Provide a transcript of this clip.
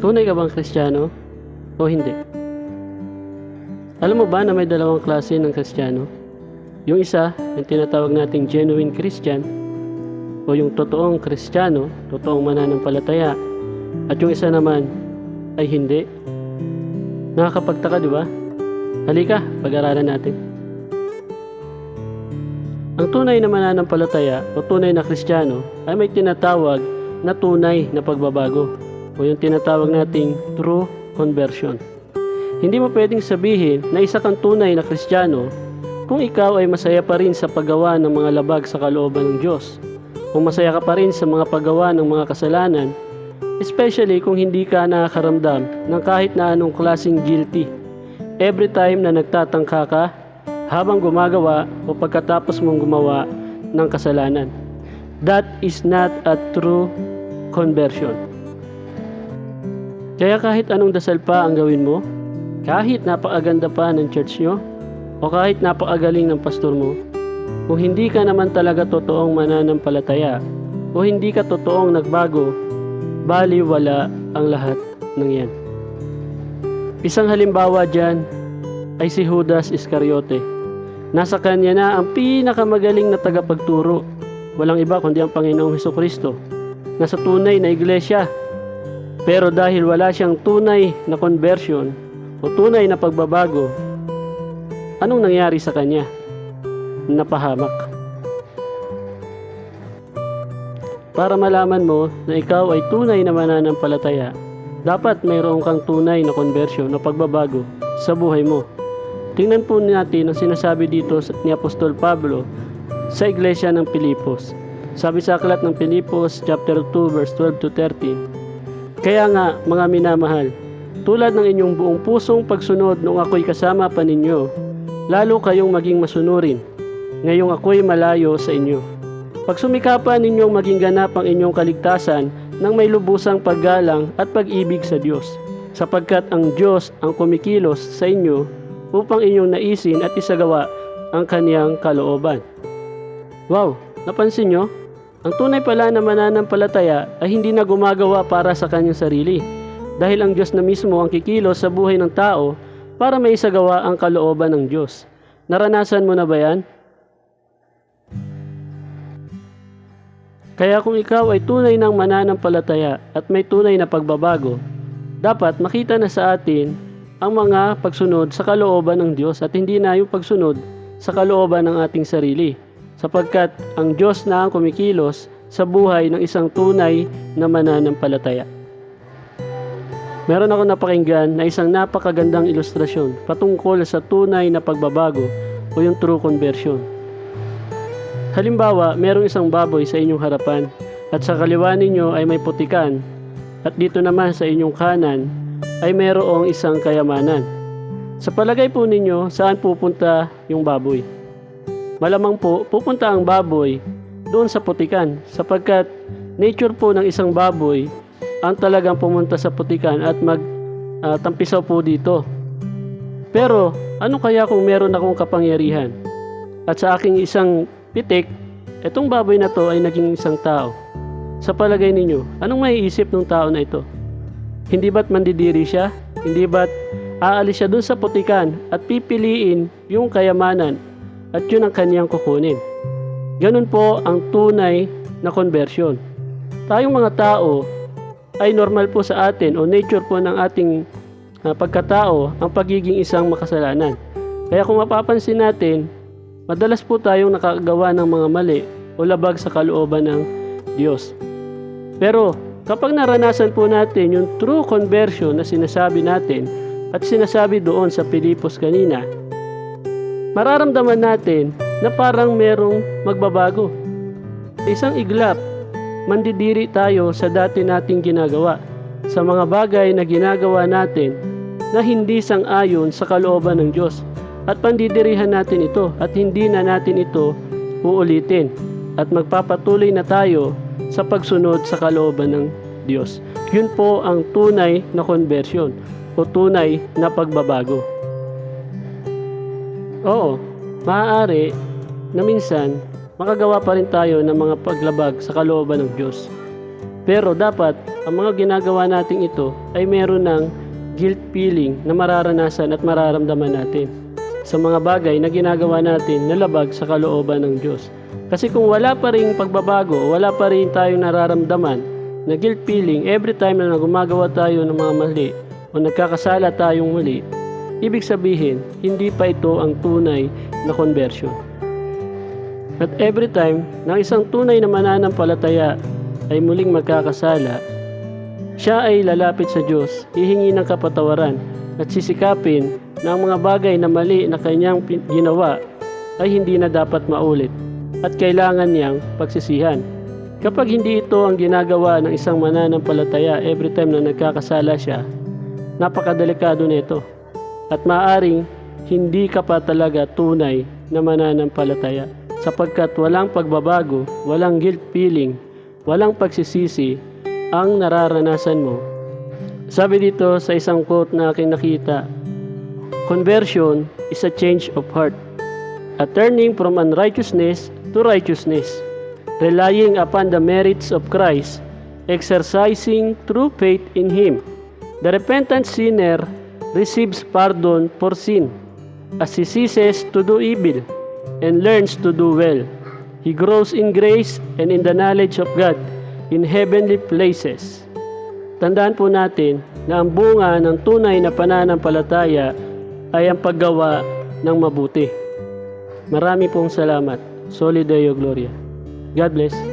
Tunay ka bang Kristiyano o hindi? Alam mo ba na may dalawang klase ng Kristiyano? Yung isa, yung tinatawag nating genuine Christian o yung totoong Kristiyano, totoong mananampalataya. At yung isa naman ay hindi. Nakakapagtaka, di ba? Halika, pag-aralan natin. Ang tunay na mananampalataya o tunay na Kristiyano ay may tinatawag na tunay na pagbabago o yung tinatawag nating true conversion. Hindi mo pwedeng sabihin na isa kang tunay na Kristiyano kung ikaw ay masaya pa rin sa paggawa ng mga labag sa kalooban ng Diyos, kung masaya ka pa rin sa mga paggawa ng mga kasalanan, especially kung hindi ka nakakaramdam ng kahit na anong klaseng guilty every time na nagtatangka ka habang gumagawa o pagkatapos mong gumawa ng kasalanan. That is not a true conversion. Kaya kahit anong dasal pa ang gawin mo, kahit napakaganda pa ng church nyo, o kahit napakagaling ng pastor mo, kung hindi ka naman talaga totoong mananampalataya, o hindi ka totoong nagbago, baliwala ang lahat ng yan. Isang halimbawa dyan ay si Judas Iscariote. Nasa kanya na ang pinakamagaling na tagapagturo. Walang iba kundi ang Panginoong Hesukristo. Nasa tunay na iglesia. Pero dahil wala siyang tunay na conversion o tunay na pagbabago, anong nangyari sa kanya? Napahamak. Para malaman mo na ikaw ay tunay na mananampalataya, dapat mayroon kang tunay na conversion o pagbabago sa buhay mo. Tingnan po natin ang sinasabi dito ni Apostol Pablo sa iglesia ng Pilipos. Sabi sa aklat ng Pilipos chapter 2 verse 12 to 13, kaya nga mga minamahal, tulad ng inyong buong pusong pagsunod nung ako'y kasama pa ninyo, lalo kayong maging masunurin, ngayong ako'y malayo sa inyo. Pagsumikapan ninyong maging ganap ang inyong kaligtasan ng may lubusang paggalang at pag-ibig sa Diyos, sapagkat ang Diyos ang kumikilos sa inyo upang inyong naisin at isagawa ang kaniyang kalooban. Wow! Napansin nyo? Ang tunay pala na mananampalataya ay hindi na gumagawa para sa kanyang sarili, dahil ang Diyos na mismo ang kikilos sa buhay ng tao para may isagawa ang kalooban ng Diyos. Naranasan mo na ba yan? Kaya kung ikaw ay tunay ng mananampalataya at may tunay na pagbabago, dapat makita na sa atin ang mga pagsunod sa kalooban ng Diyos at hindi na yung pagsunod sa kalooban ng ating sarili, sapagkat ang Diyos na ang kumikilos sa buhay ng isang tunay na mananampalataya. Meron ako napakinggan na isang napakagandang ilustrasyon patungkol sa tunay na pagbabago o yung true conversion. Halimbawa, merong isang baboy sa inyong harapan at sa kaliwa ninyo ay may putikan at dito naman sa inyong kanan ay merong isang kayamanan. Sa palagay po ninyo, saan pupunta yung baboy? Malamang po, pupunta ang baboy doon sa putikan sapagkat nature po ng isang baboy ang talagang pumunta sa putikan at magtampisaw po dito. Pero ano kaya kung meron akong kapangyarihan at sa aking isang pitik, itong baboy na to ay naging isang tao? Sa palagay ninyo, anong maiisip ng tao na ito? Hindi ba't mandidiri siya? Hindi ba't aalis siya doon sa putikan at pipiliin yung kayamanan at yun ang kaniyang kukunin? Ganun po ang tunay na conversion. Tayong mga tao ay normal po sa atin o nature po ng ating pagkatao ang pagiging isang makasalanan. Kaya kung mapapansin natin, madalas po tayong nakagawa ng mga mali o labag sa kalooban ng Diyos. Pero kapag naranasan po natin yung true conversion na sinasabi natin at sinasabi doon sa Pilipos kanina, mararamdaman natin na parang merong magbabago. Isang iglap, mandidiri tayo sa dati nating ginagawa, sa mga bagay na ginagawa natin na hindi sang-ayon sa kalooban ng Diyos. At pandidirihan natin ito at hindi na natin ito uulitin. At magpapatuloy na tayo sa pagsunod sa kalooban ng Diyos. Yun po ang tunay na conversion o tunay na pagbabago. Oo, maaari na minsan makagawa pa rin tayo ng mga paglabag sa kalooban ng Diyos. Pero dapat, ang mga ginagawa nating ito ay meron ng guilt feeling na mararanasan at mararamdaman natin sa mga bagay na ginagawa natin na labag sa kalooban ng Diyos. Kasi kung wala pa rin pagbabago, wala pa rin tayong nararamdaman na guilt feeling every time na gumagawa tayo ng mga mali o nagkakasala tayong muli, ibig sabihin, hindi pa ito ang tunay na conversion. At every time na isang tunay na mananampalataya ay muling magkakasala, siya ay lalapit sa Diyos, hihingi ng kapatawaran at sisikapin na ang mga bagay na mali na kanyang ginawa ay hindi na dapat maulit at kailangan niyang pagsisihan. Kapag hindi ito ang ginagawa ng isang mananampalataya every time na nagkakasala siya, napakadelikado nito at maaaring hindi ka pa talaga tunay na mananampalataya sapagkat walang pagbabago, walang guilt feeling, walang pagsisisi ang nararanasan mo. Sabi dito sa isang quote na aking nakita, conversion is a change of heart, a turning from unrighteousness to righteousness, relying upon the merits of Christ, exercising true faith in Him. The repentant sinner receives pardon for sin as he ceases to do evil and learns to do well. He grows in grace and in the knowledge of God in heavenly places. Tandaan po natin na ang bunga ng tunay na pananampalataya ay ang paggawa ng mabuti. Marami pong salamat. Soli Deo Gloria. God bless.